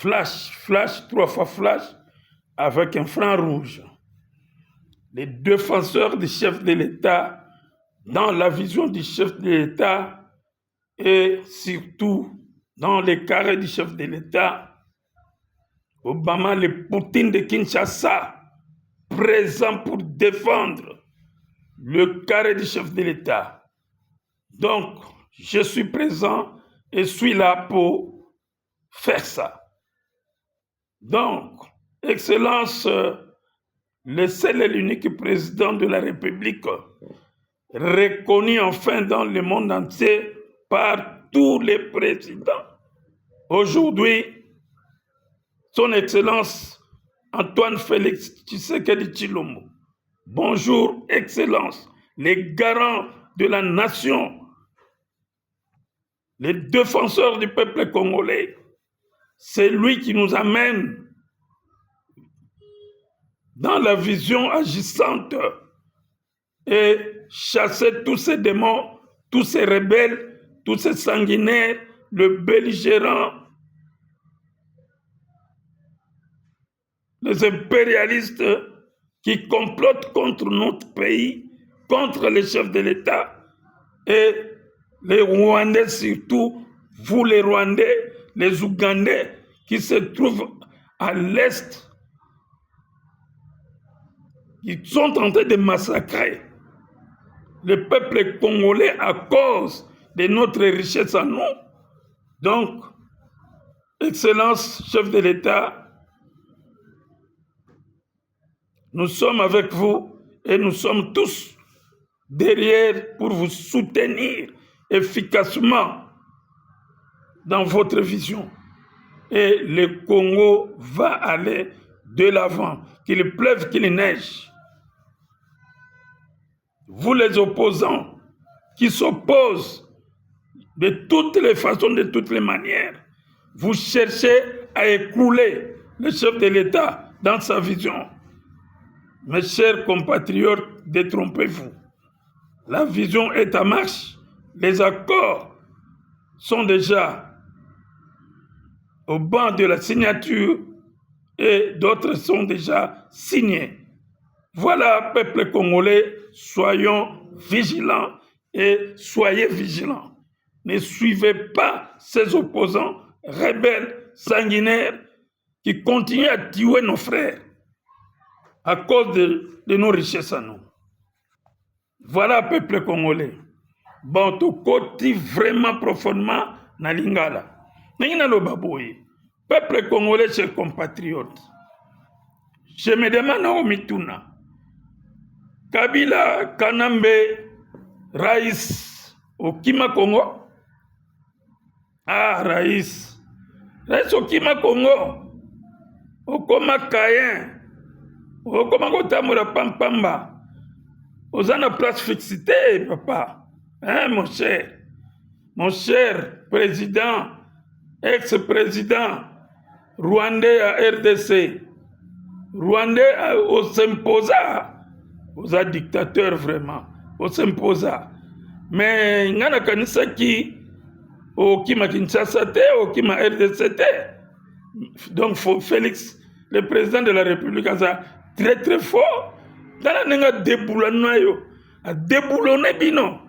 flash, 3 fois flash, avec un franc rouge. Les défenseurs du chef de l'État, dans la vision du chef de l'État, et surtout dans les carrés du chef de l'État, Obama, le Poutine de Kinshasa, présent pour défendre le carré du chef de l'État. Donc, je suis présent et suis là pour faire ça. Donc, Excellence, le seul et l'unique président de la République, reconnu enfin dans le monde entier par tous les présidents. Aujourd'hui, Son Excellence Antoine Félix Tshisekedi Tshilombo. Bonjour, Excellence, les garants de la nation, les défenseurs du peuple congolais. C'est lui qui nous amène dans la vision agissante et chasser tous ces démons, tous ces rebelles, tous ces sanguinaires, le belligérant, les impérialistes qui complotent contre notre pays, contre les chefs de l'État et les Rwandais surtout, vous les Rwandais, les Ougandais qui se trouvent à l'est, qui sont en train de massacrer le peuple congolais à cause de notre richesse à nous. Donc, Excellence, chef de l'État, nous sommes avec vous et nous sommes tous derrière pour vous soutenir efficacement dans votre vision. Et le Congo va aller de l'avant, qu'il pleuve, qu'il neige. Vous les opposants qui s'opposent de toutes les façons, de toutes les manières, vous cherchez à écrouler le chef de l'État dans sa vision. Mes chers compatriotes, détrompez-vous. La vision est en marche. Les accords sont déjà au banc de la signature et d'autres sont déjà signés. Voilà, peuple congolais, soyons vigilants et soyez vigilants. Ne suivez pas ces opposants rebelles, sanguinaires, qui continuent à tuer nos frères à cause de nos richesses à nous. Voilà, peuple congolais. Bon, tu côté vraiment profondément na lingala. N'ingina lo baboye. Peuple congolais, chers compatriotes, je me demande au mituna. Kabila, Kanambe, Raïs, Okima Congo. Ah, Raïs. Raïs Okima Congo. Okoma Kayen. Okoma Kotamura Pampamba. Osana place fixité, papa. Hein, mon cher président, ex-président, Rwandais à RDC, Rwandais au Symposa, aux dictateurs vraiment, au Symposa. Mais ngana kanisa ki au Kima Kinshasa te, au Kima RDC te. Donc Félix, le président de la République, a très très fort. Dans la nenga déboulonné yo, a déboulonné bino.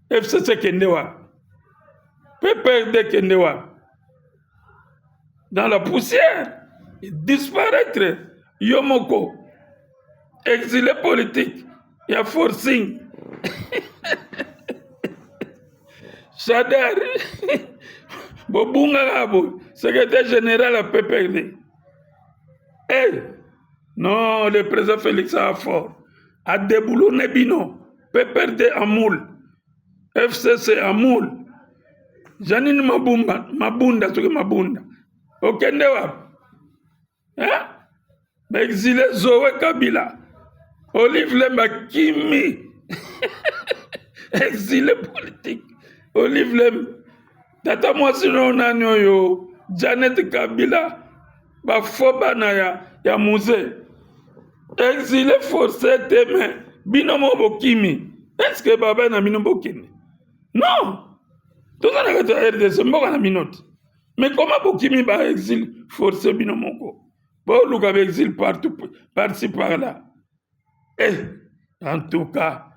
FCC Kendewa, PPRD Kendewa, dans la poussière, disparaître, Yomoko, exilé politique, il y a forcing, Chadar, Bobunga Gabo, secrétaire général à PPRD. Eh, non, le président Félix a fort, a déboulonné bino, PPRD en moule. FCC Amoul, Janine Mabunda, ce que Mabunda. Okende wapi? Hein? Exilé Zoé Kabila. Olive Lemba Kimi. Exilé politique. Olive Lemba. Tata mwasi nonanyo yo. Janet Kabila. Bafoba na ya musée. Exilé forcé teme. Binomo Bokimi. Est-ce que Baba na bino Bokini? Non, tout ça n'a pas RDC, mboka na minute. Mais comment bokimi ba exil forcé bino moko? Bon, luka ba exil partout, par-ci par-là. En tout cas,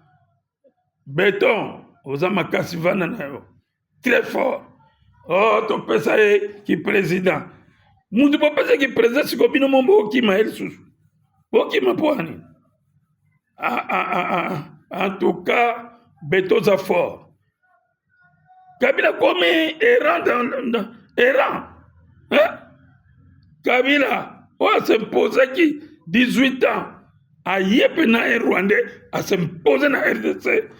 béton, oza makasi vana na yo. Très fort. Oh, to pesa qui président. Mundu po pesa qui président siko bino mombo okima el susu. Okima poani. En tout cas, béton za fort. Kabila comme errant errant. Hein? Kabila, s'imposer qui 18 ans. A yepena e Rwandais a s'imposer na RDC.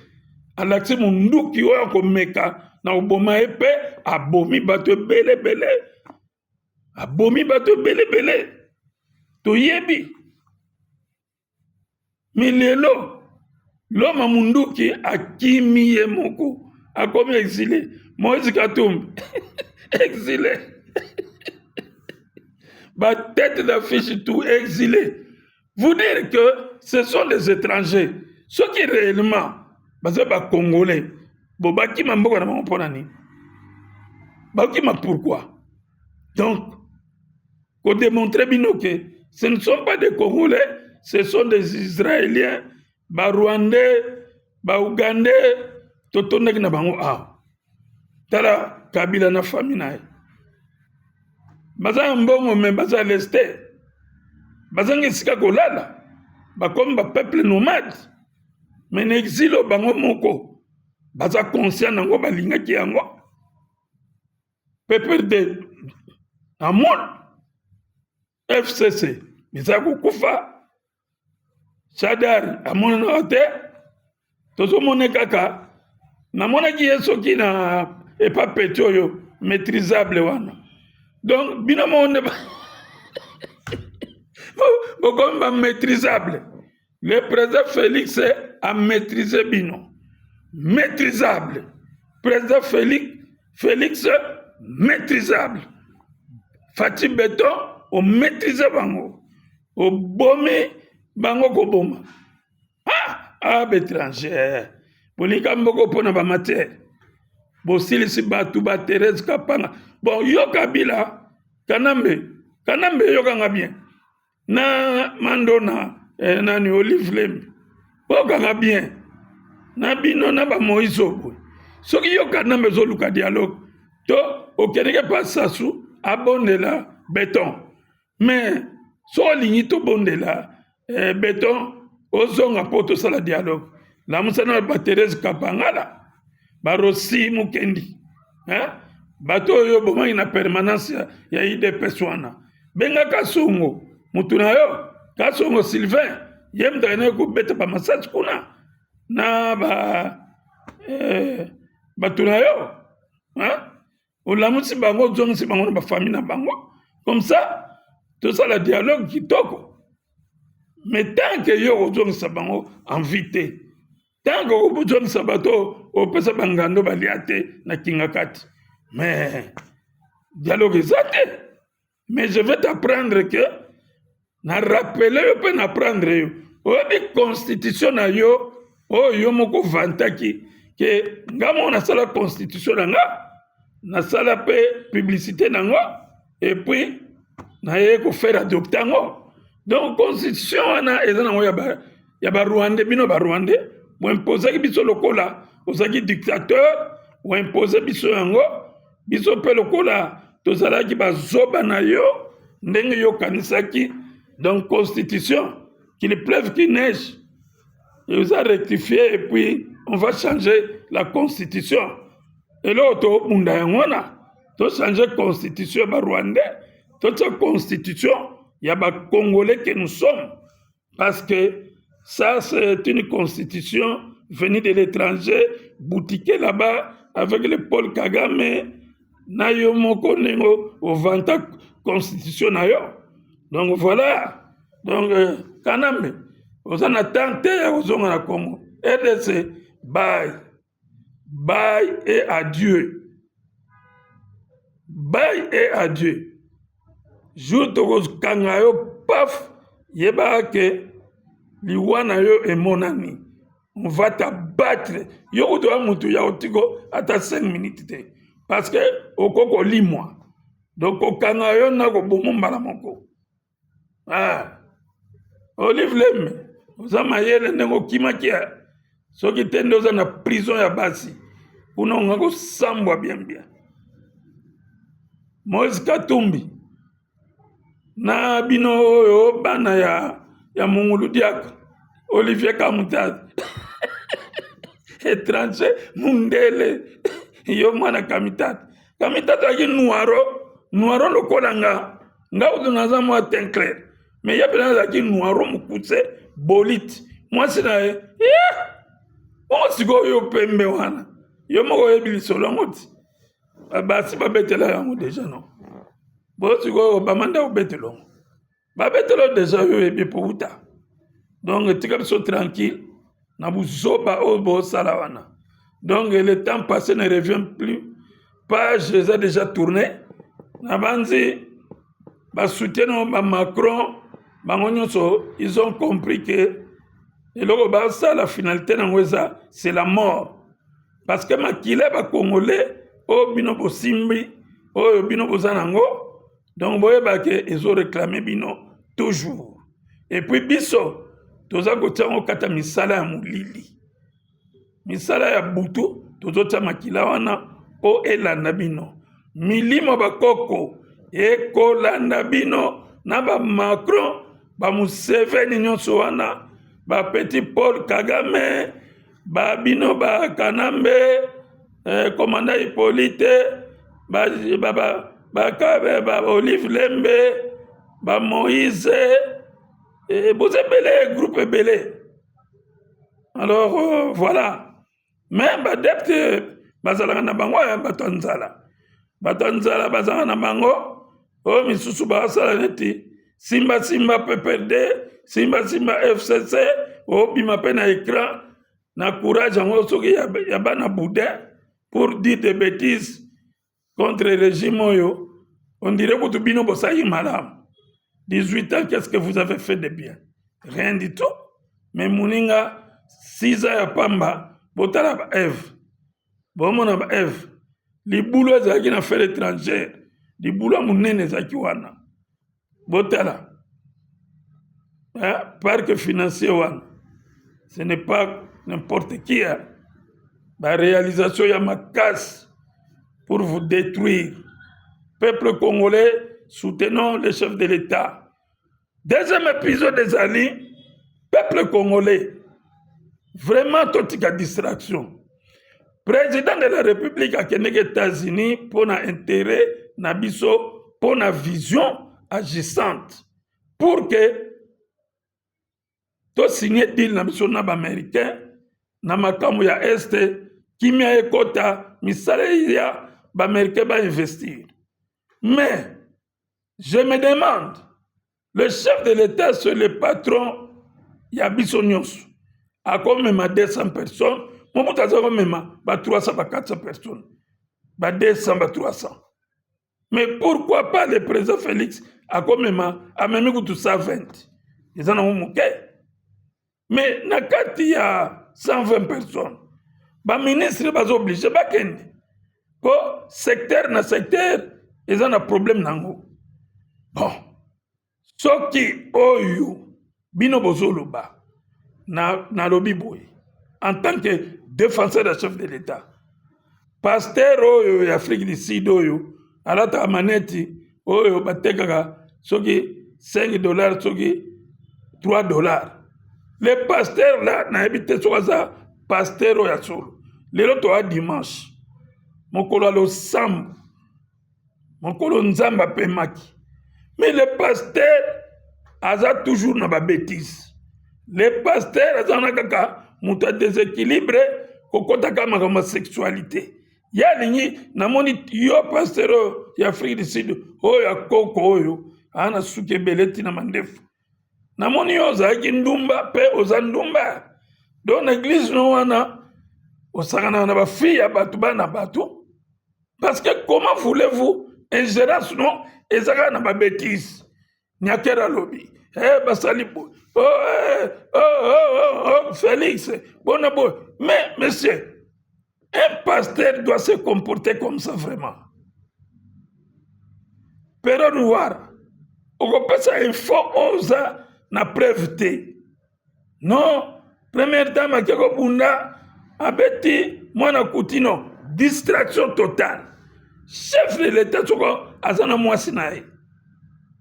Alexis Munduki oyo komeka na oboma epe abomi bato bele bele. Abomi bato bele bele. To yebi. Milelo. L'homme Munduki a kimi ye moko. A komi exilé. Moïse Katumbi. Exilé. Ba tête d'affiche tout exilé. Vous dire que ce sont des étrangers. Ceux qui réellement, c'est pas Congolais. Bobaki Mambo na Mamponani. Bakima pourquoi? Donc, pour démontrer que ce ne sont pas des Congolais, ce sont des Israéliens, ba Rwandais, ba Ougandais, totonek na bango a. Tala Kabila na famille na. Baza mbongo me baza leste. Bazangi sika kolala bakomi ba peuple nomade mais na exilo bango moko baza conscient nango balingaki yango peuple de amon FCC biza kukufa Chadar amon na te tozo mone kaka na monaki yesoki na epa petioyo maîtrisable wana donc bino monde Bokomba maîtrisable. Le président Félix a maîtrisé Bino. Maîtrisable. Président Félix maîtrisable. Fatih Béton, on maîtrisé Bango. Au bomé, Bango Koboma. Étranger. Bonika Mboko Pona Bamate. Bosili si Batu Thérèse Kapanga. Bon, yo Kabila, Kanambe yo kanga bien. Na mandona na ni Olive Lem okanga bien na bino na ba Moïse Obwe soki yoka na mezo luka dialogue to okeneke pas sasu abondela béton mais so lingi to bondela béton ozonga poto sala dialogue la musana ba Thérèse Kapangala ba Rossi Mukendi hein bato yo bomai na permanence ya IDPS wana benga Kasongo Mutuna yo, Kasongo Sylvain, yem dane ko beta ba massage kuna na ba tuna yo, hein? Olamusi bango zongi bango na ba famille na bango. Comme ça, tout ça le dialogue qui toko. Mais tant que yo zongi sa bango invité, tant que yo zongi sa bato o pesa bangando baliate na kingakati. Mais dialogue zate. Mais je vais t'apprendre que na rappeler yo pe na prendre yo obi constitution na yo yo moko vantaki ke ngamo na sala constitution na sala pe publicité nango et puis na ye ko faire adopter ngo donc constitution na ezana ngo ya ba Rwandais bino ba Rwandais mo imposer biso lokola ozaki dictateur ou imposer biso yango biso pe lokola tozalaki bazoba na yo ndenge yo kanisaki. Donc, constitution, qu'il pleuve, qu'il neige, il vous a rectifié et puis on va changer la constitution. Et là, on a changé la constitution rwandais, toute cette constitution, il y a des Congolais que nous sommes. Parce que ça, c'est une constitution venue de l'étranger, boutiquée là-bas avec le Paul Kagame, Nayo Moko Nengo, au Vanta constitution Nayo. Donc voilà, donc Kanambe, vous en attendez aux hommes à Congo. RDC, bye et adieu. Bye et adieu. Jour de Kangayo, paf, yeba ke liwana yo et mon ami. On va t'abattre. Yo dois moutou ya otiko à ta 5 minutes. Parce que au Koko lis-moi. donc okanga yo na kobumu mbala moko Olive Lemme oza mayele ndenge okimaki soki te nde oza na prison ya basi kuna onga kosambwa bien bien. Moïse Katumbi na bino oyo bana ya Mungulu Diaka Olivier Kamutazi étranger Mundele yo mwana Kamitati aki noiro lokola nga ozo naza mwa teint clair mais ya pena azalaki noiro mokuse bolite mwasi na ye bongo sikoyo yo pembe wana yo moko oyebi lisolo yango ti basi babetela yango deja non bongo sikoyo bamanda kobetela yango babetela deja yo oyebi po uta donc etika biso tranquille na buzoba oyo bosala wana donc le temps passé ne revient plus page eza déjà tourné na banzi basoutien ba Macron bango nyonso ils ont compris que eloko basala finalité nango eza c'est la mort parce que makila bakongolais oyo bino bosimbi oyo bino boza nango donc boyebake ezo réclamer bino toujours et puis biso toza kotia ngo kata misala ya molili misala ya butu tozotia makila wana o elanda bino milimo bakoko ekolanda bino na ba Macron ba Museveni nyonso wana ba Petit Paul Kagame ba bino ba Kanambe commandant Hippolyte ba Olive Lembe ba Moïse vous êtes groupe belé. Alors voilà. Mais badepte bazalaka na bango ya batonzala bazalaka na bango o misusu basala neti simba PPRD simba FCC o bima pe na écran na courage yango soki ya bana boudin pour dire des bêtises contre le régime oyo on dirait que bino bosaki malamu 18 ans, qu'est-ce que vous avez fait de bien? Rien du tout. Mais Mouninga, 6 ans à Pamba, Botala ba Eve. Bomona ba Eve. Les boulots qui ont fait l'étranger. Les boulots mounene zaki wana. Botala. Parc financier wana. Ce n'est pas n'importe qui. La réalisation ya ma casse pour vous détruire. Peuple congolais, soutenons les chefs de l'État. Deuxième épisode des alliés, peuple congolais, vraiment toute distraction. Président de la République a kené États-Unis pour un intérêt, nabiso, pour une vision agissante, pour que tout signé deal nabiso nab américain, na makamu ya este, kimia ekota, misale ya ba américain ba investir. Mais je me demande, le chef de l'État, c'est le patron, il y a Bissonios, à comme même 200 personnes, mon bout à même 300, 400 personnes, 200, 300. Mais pourquoi pas le président Félix, à comme même à même 120? Ils en ont manqué. Mais quand il y a 120 personnes, le ministre va obligé de kende. Pour secteur na secteur, ils ont un problème nango. Bon, soki oyo bino bozoloba na lobi boy en tant que défenseur de chef de l'État, pasteur oyo ya Afrique du Sud oyo alata maneti oyo batekaka soki $5 soki $3. Le pasteur là na habité sokaza pasteur oyo ya solo. Lelo to a dimanche. Mokolo lo sambu. Mokolo nzamba pemaki. Mais le pasteur a toujours na ba bêtise. Le pasteur a kaka muta déséquilibré kokota kama kama sexualité. Ya lingi namoni yo pasteur ya Afrique du Sud oyo akoko oyo ana suke beleti na mandefu. Namoni yo zaki ndumba pe ozandumba. Dans l'église no wana osakana na ba fille ya batu bana batu. Parce que comment voulez-vous ingérence non ezaka na ba bêtise. Nyakera lobby. Basali bo. Félix. Bon. Mais monsieur, un pasteur doit se comporter comme ça vraiment. période wara okopesa info oza na preuve te. Non, première dame akeko bunda abeti mwana kutino, distraction totale. Chef de l'état soko azana mwasi na ye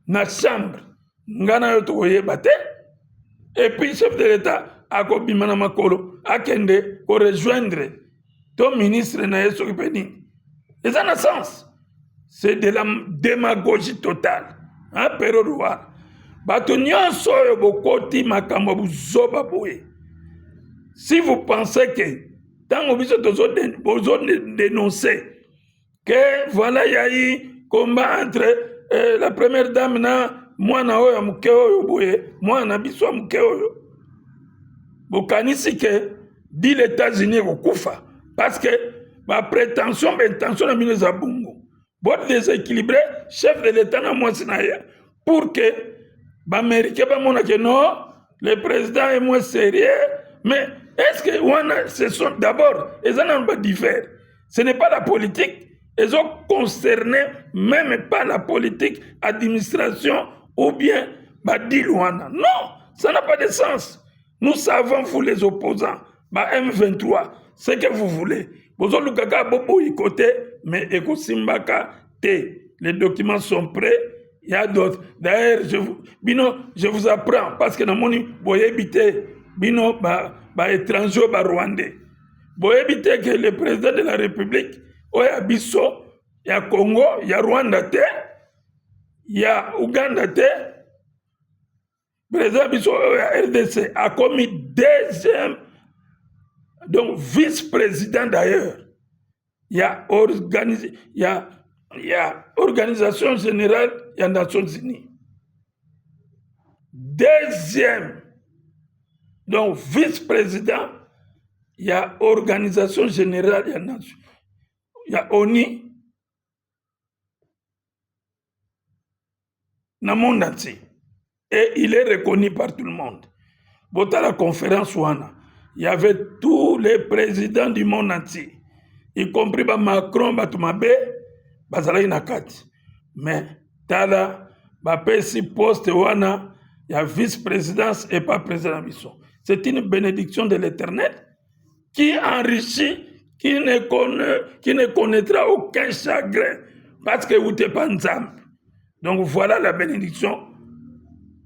na chambre ngana yo tokoyeba te. Et puis chef de l'état akobima na makolo akende ko rejoindre ton ministre na ye soki pe nini. Eza na sens. C'est de la démagogie totale. Hein, période wara bato nyonso oyo bokoti makambo buzoba boye. Si vous pensez que tango biso tozo dénoncer que voilà y a eu combat entre la première dame na mwana oyo muke oyo boye mwana biso muke oyo bokanisi que dit les États-Unis kokufa parce que ba prétention intention na mino za bungu bon déséquilibré chef de l'état na mwasi na ya pour que ba américain ba mona que non le président est moins sérieux. Mais est-ce que wana ce sont d'abord ils en ont divers. Ce n'est pas la politique. Ils ont concerné même pas la politique, administration ou bien Badilouana. Non, ça n'a pas de sens. Nous savons, vous les opposants, M23, ce que vous voulez. Vous avez le bobo côté, mais Ekosimbaka T. Les documents sont prêts. Il y a d'autres. D'ailleurs, je vous apprends parce que dans mon vous habitez, bino, étranger, rwandais. Vous habitez que le président de la République, oya biso, il y a Congo, il y a Rwanda, il y a Ouganda, président biso, RDC, a commis deuxième, donc vice-président d'ailleurs. Il y a Organisation Générale des Nations Unies. Deuxième, donc vice-président, il y a Organisation Générale des Nations. Il y a ONU dans le monde entier. Et il est reconnu par tout le monde. Dans la conférence Wana, il y avait tous les présidents du monde entier, y compris Macron, Batumabe, Bazalai Nakati. Mais Tala, Bapesi poste Wana, il y a vice-présidence et pas président Bisson. C'est une bénédiction de l'Éternel qui enrichit, qui ne connaîtra aucun chagrin parce que vous n'êtes pas ensemble. Donc voilà la bénédiction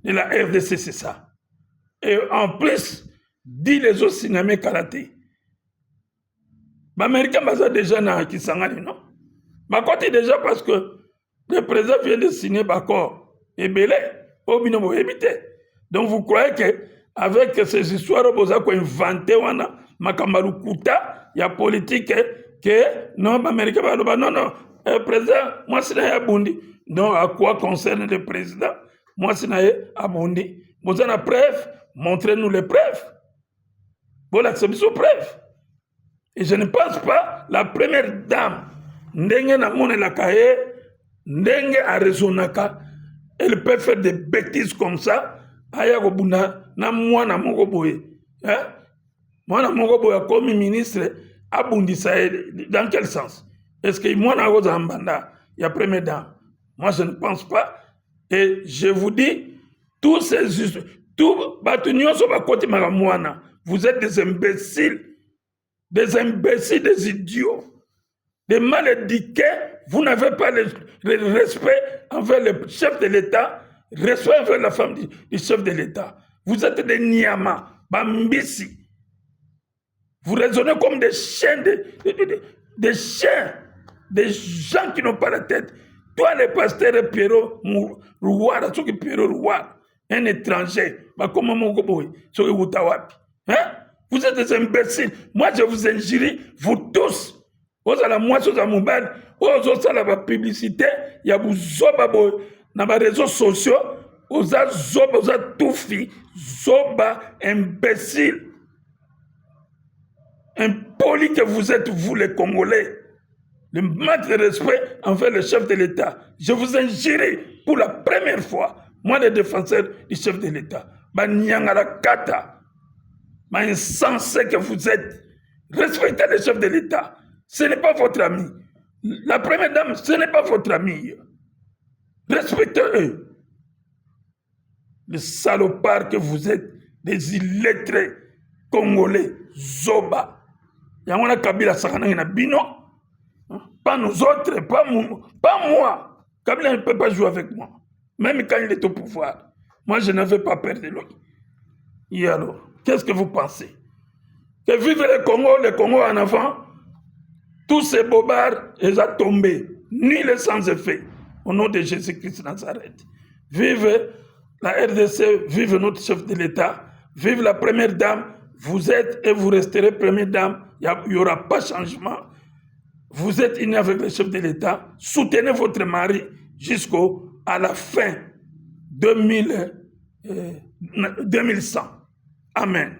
de la RDC, c'est ça. Et en plus, dit les autres cinémas karaté. Les Américains sont déjà dans Kisangani, non? Mais côté déjà parce que le président vient de signer Bakor et Belé, au binomo évité. Donc vous croyez qu'avec ces histoires, vous avez inventé Makamaru Kuta, il y a politique que non, les Américains vont dire non, le président, moi c'est un abondi. Donc à quoi concerne le président? Moi c'est un abondi. Vous avez la preuve, montrez-nous les preuves. Vous l'acceptez sous preuve. Et je ne pense pas la première dame, Ndenge Namone Lakaye, Ndenge Arizonaka, elle peut faire des bêtises comme ça. Aya Kobuna, na mwana moko boye. Mwana moko boye comme ministre, abundisa dans quel sens? Est-ce que moi na goza mbanda, il y a première dame? Moi je ne pense pas. Et je vous dis, tous ces tout batunyo so bakoti makamwana, vous êtes des imbéciles, des idiots, des mal éduqués. Vous n'avez pas le respect envers le chef de l'État, respect envers la femme du chef de l'État. Vous êtes des Nyama, Bambisi. Vous raisonnez comme des chiens, des chiens, des gens qui n'ont pas la tête. Toi, le pasteur Pierrot Rouara, Pierrot Rouara, un étranger, comment mon goboy, vous êtes des imbéciles. Moi, je vous injure, vous tous. Vous avez la moitié de la mobile, vous avez la publicité, il y a vous zoba dans les réseaux sociaux, vous avez zoba, vous avez tout fait, zoba, imbécile. Impoli que vous êtes, vous les Congolais. Le manque de respect envers le chef de l'État. Je vous injure pour la première fois, moi, le défenseur du chef de l'État. Banyangala Kata, insensé que vous êtes. Respectez le chef de l'État. Ce n'est pas votre ami. La première dame, ce n'est pas votre ami. Respectez-eux. Les salopards que vous êtes, des illettrés congolais, Zoba. Yamona Kabila Sakana na bino. Pas nous autres, pas moi. Kabila ne peut pas jouer avec moi. Même quand il est au pouvoir. Moi, je n'avais pas peur de lui. Et alors, qu'est-ce que vous pensez? Que vive le Congo en avant, tous ces bobards, ils ont tombé. Nul et sans effet. Au nom de Jésus-Christ de Nazareth. Vive la RDC, vive notre chef de l'État, vive la première dame. Vous êtes et vous resterez première dame. Il n'y aura pas de changement. Vous êtes unis avec le chef de l'État. Soutenez votre mari jusqu'à la fin 2100. Amen.